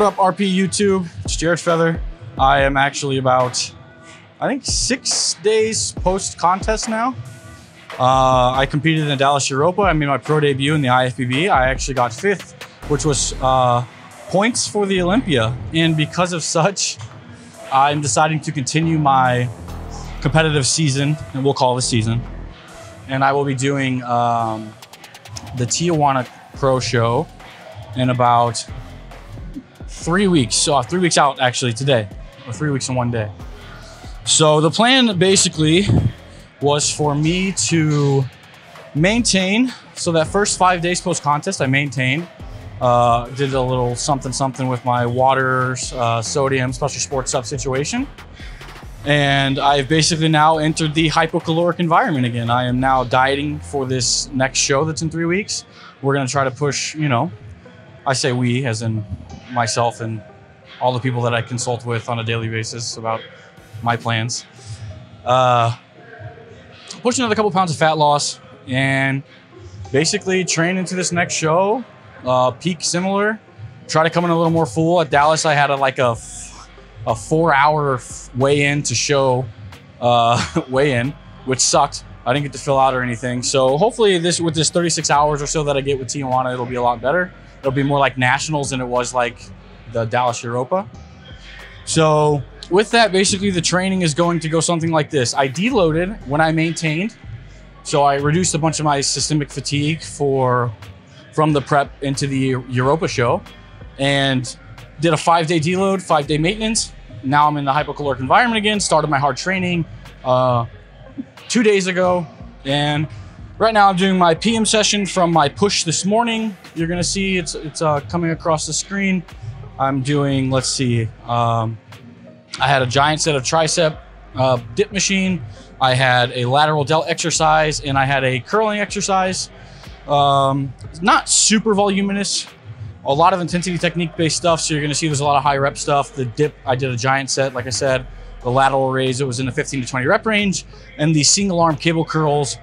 up, RP YouTube? It's Jared Feather. I am actually about, I think, 6 days post-contest now. I competed in the Dallas Europa. I made my pro debut in the IFBB. I actually got 5th, which was points for the Olympia. And because of such, I'm deciding to continue my competitive season, and we'll call it a season. And I will be doing the Tijuana Pro Show in about 3 weeks. So 3 weeks out actually today, or 3 weeks in one day. So the plan basically was for me to maintain. So that first 5 days post contest, I maintained, did a little something with my water, sodium, special sports stuff situation. And I've basically now entered the hypocaloric environment again. I am now dieting for this next show that's in 3 weeks. We're gonna try to push, you know, I say we, as in myself and all the people that I consult with on a daily basis about my plans. Push another couple pounds of fat loss and basically train into this next show, peak similar, try to come in a little more full. At Dallas, I had a 4-hour weigh-in to show, weigh-in, which sucked. I didn't get to fill out or anything. So hopefully with this 36 hours or so that I get with Tijuana, it'll be a lot better. It'll be more like nationals than it was like the Dallas Europa. So with that, basically the training is going to go something like this. I deloaded when I maintained. So I reduced a bunch of my systemic fatigue from the prep into the Europa show and did a 5-day deload, 5-day maintenance. Now I'm in the hypocaloric environment again, started my hard training 2 days ago. And right now I'm doing my PM session from my push this morning. You're gonna see it's coming across the screen. I'm doing, let's see, I had a giant set of tricep dip machine. I had a lateral delt exercise and I had a curling exercise. Not super voluminous, a lot of intensity technique based stuff. So you're gonna see there's a lot of high rep stuff. The dip, I did a giant set, like I said. The lateral raise, it was in the 15 to 20 rep range. And the single arm cable curls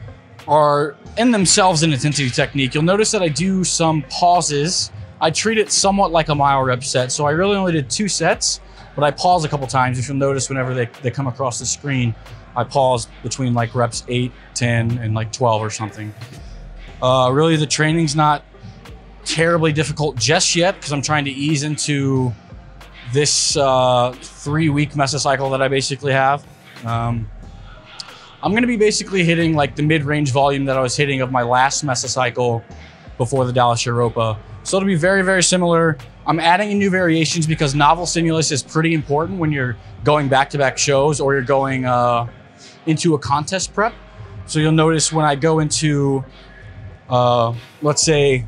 are in themselves an intensity technique. You'll notice that I do some pauses. I treat it somewhat like a mile rep set. So I really only did 2 sets, but I pause a couple times. If you'll notice whenever they come across the screen, I pause between like reps 8, 10, and like 12 or something. Really the training's not terribly difficult just yet because I'm trying to ease into this 3-week mesocycle that I basically have. I'm gonna be basically hitting like the mid-range volume that I was hitting of my last mesocycle before the Dallas Europa. So it'll be very, very similar. I'm adding in new variations because novel stimulus is pretty important when you're going back-to-back shows or you're going into a contest prep. So you'll notice when I go into, let's say,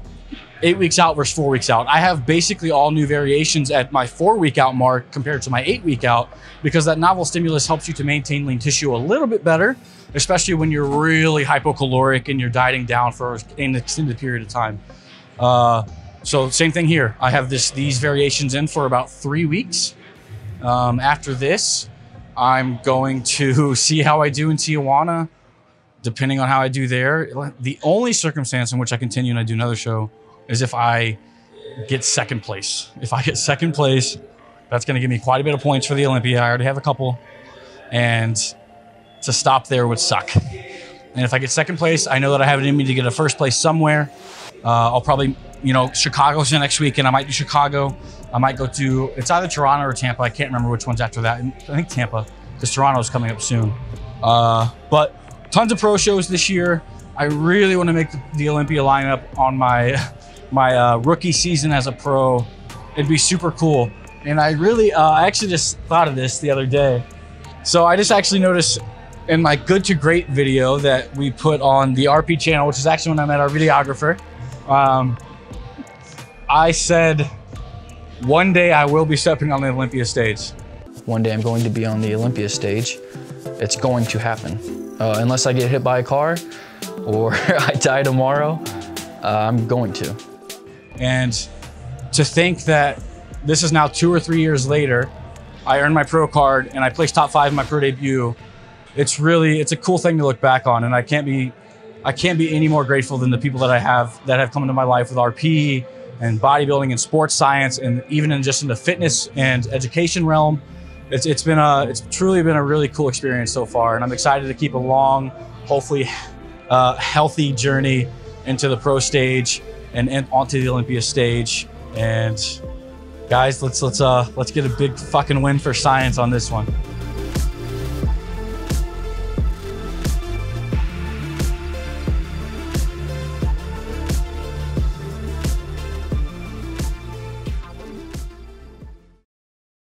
8 weeks out versus 4 weeks out, I have basically all new variations at my 4 week out mark compared to my 8 week out because that novel stimulus helps you to maintain lean tissue a little bit better, especially when you're really hypocaloric and you're dieting down for an extended period of time. So same thing here. I have these variations in for about 3 weeks. After this, I'm going to see how I do in Tijuana, depending on how I do there. The only circumstance in which I continue and I do another show is if I get 2nd place. If I get 2nd place, that's gonna give me quite a bit of points for the Olympia. I already have a couple, and to stop there would suck. And if I get 2nd place, I know that I have it in me to get a 1st place somewhere. I'll probably, you know, Chicago's the next weekend. I might do Chicago. I might go to, it's either Toronto or Tampa. I can't remember which one's after that. I think Tampa, because Toronto's coming up soon. But tons of pro shows this year. I really want to make the Olympia lineup on my rookie season as a pro. It'd be super cool. And I really, I actually just thought of this the other day. So I just actually noticed in my good to great video that we put on the RP channel, which is actually when I met our videographer. I said, one day I will be stepping on the Olympia stage. One day I'm going to be on the Olympia stage. It's going to happen. Unless I get hit by a car or I die tomorrow, I'm going to. And to think that this is now 2 or 3 years later, I earned my pro card and I placed top 5 in my pro debut. It's a cool thing to look back on, and I can't be any more grateful than the people that I have that have come into my life with RP, and bodybuilding and sports science, and even in just in the fitness and education realm. It's truly been a really cool experience so far, and I'm excited to keep a long, hopefully healthy journey into the pro stage and onto the Olympia stage. And guys, let's get a big fucking win for science on this one.